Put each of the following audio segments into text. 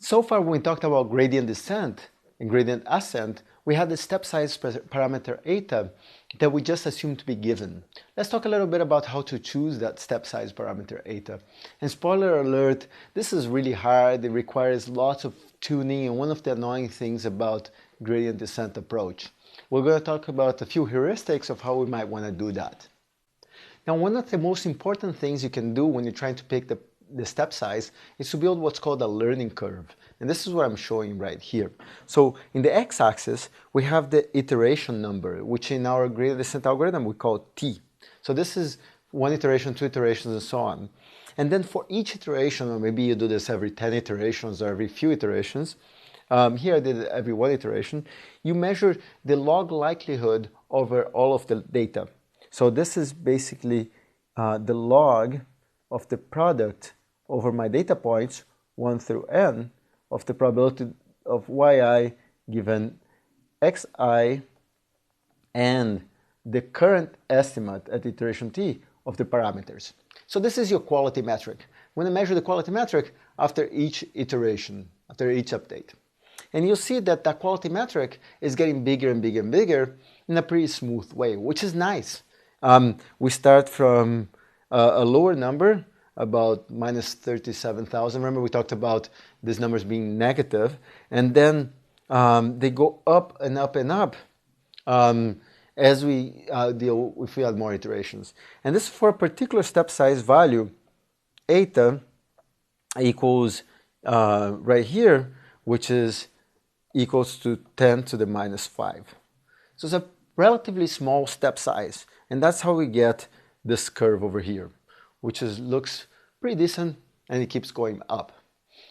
So far, when we talked about gradient descent and gradient ascent, we had the step size parameter eta that we just assumed to be given. Let's talk a little bit about how to choose that step size parameter eta. And spoiler alert, this is really hard. It requires lots of tuning, and one of the annoying things about gradient descent approach. We're going to talk about a few heuristics of how we might want to do that. Now, one of the most important things you can do when you're trying to pick the step size is to build what's called a learning curve. And this is what I'm showing right here. So in the x-axis, we have the iteration number, which in our gradient descent algorithm we call t. So this is one iteration, two iterations, and so on. And then for each iteration, or maybe you do this every 10 iterations or every few iterations, here I did it every one iteration, you measure the log likelihood over all of the data. So this is basically the log of the product over my data points 1 through n of the probability of yi given xi and the current estimate at iteration t of the parameters. So this is your quality metric. We're going to measure the quality metric after each iteration, after each update. And you'll see that that quality metric is getting bigger and bigger and bigger in a pretty smooth way, which is nice. We start from a lower number, about minus 37,000. Remember, we talked about these numbers being negative, and then they go up and up and up as we deal if we add more iterations. And this is for a particular step size value, eta equals right here, which is equals to 10 to the minus 5. So it's a relatively small step size, and that's how we get this curve over here, which looks pretty decent, and it keeps going up.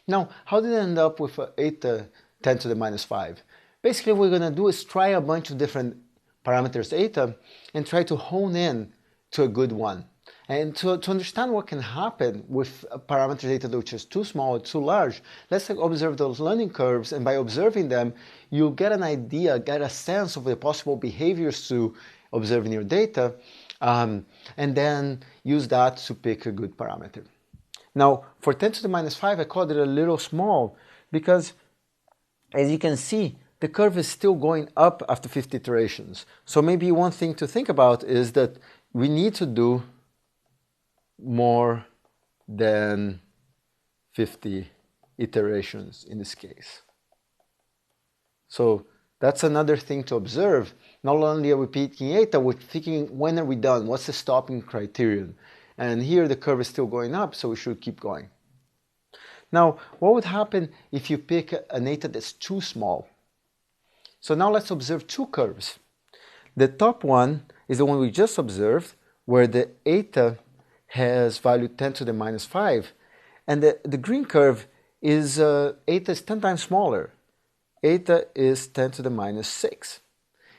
Now, how did it end up with eta 10 to the minus 5? Basically, what we're going to do is try a bunch of different parameters eta and try to hone in to a good one. And to understand what can happen with a parameter eta which is too small or too large, let's observe those learning curves, and by observing them, you'll get an idea, get a sense of the possible behaviors to observe in your data, and then use that to pick a good parameter. Now, for 10 to the minus 5, I called it a little small because, as you can see, the curve is still going up after 50 iterations. So maybe one thing to think about is that we need to do more than 50 iterations in this case. So that's another thing to observe. Not only are we picking eta, we're thinking, when are we done? What's the stopping criterion? And here the curve is still going up, so we should keep going. Now, what would happen if you pick an eta that's too small? So now let's observe two curves. The top one is the one we just observed, where the eta has value 10 to the minus 5. And the green curve is eta is 10 times smaller. Eta is 10 to the minus 6.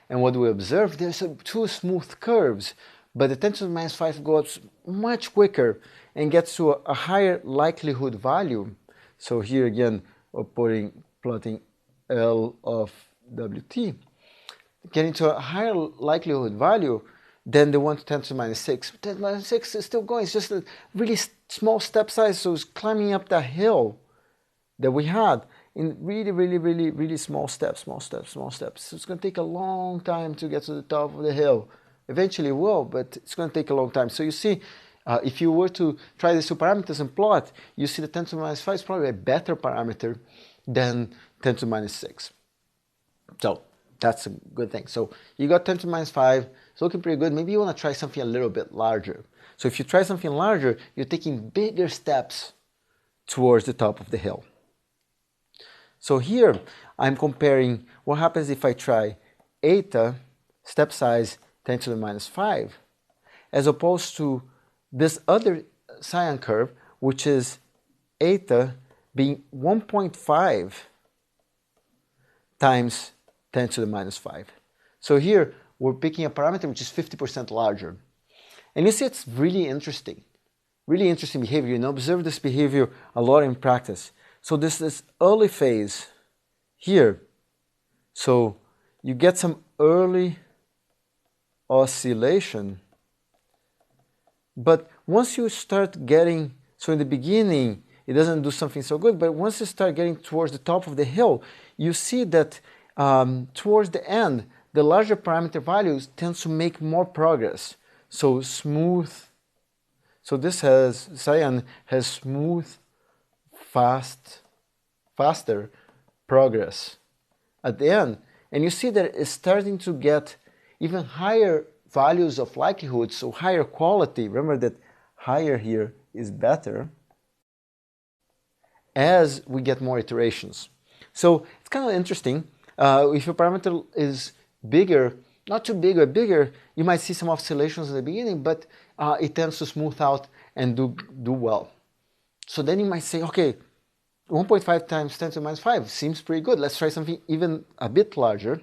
And what we observe, there's two smooth curves, but the 10 to the minus 5 goes much quicker and gets to a higher likelihood value. So here again, we're plotting L of Wt, getting to a higher likelihood value than the 1 to 10 to the minus 6. 10 to the minus 6 is still going. It's just a really small step size, so it's climbing up the hill that we had in really small steps. So it's going to take a long time to get to the top of the hill. Eventually it will, but it's going to take a long time. So you see, if you were to try these two parameters and plot, you see the 10 to the minus 5 is probably a better parameter than 10 to the minus 6. So that's a good thing. So you got 10 to the minus 5, it's looking pretty good. Maybe you want to try something a little bit larger. So if you try something larger, you're taking bigger steps towards the top of the hill. So here I'm comparing what happens if I try eta, step size 10 to the minus 5, as opposed to this other Sion curve, which is eta being 1.5 times 10 to the minus 5. So here we're picking a parameter which is 50% larger. And you see it's really interesting behavior. You observe this behavior a lot in practice. So this early phase here, so you get some early oscillation, but once you start getting, so in the beginning it doesn't do something so good. But once you start getting towards the top of the hill, you see that towards the end, the larger parameter values tend to make more progress. So smooth. So this has, cyan has smooth, faster progress at the end. And you see that it's starting to get even higher values of likelihood, so higher quality. Remember that higher here is better as we get more iterations. So it's kind of interesting. If your parameter is bigger, not too big or bigger, you might see some oscillations at the beginning, but it tends to smooth out and do well. So then you might say, okay, 1.5 times 10 to the minus 5 seems pretty good. Let's try something even a bit larger.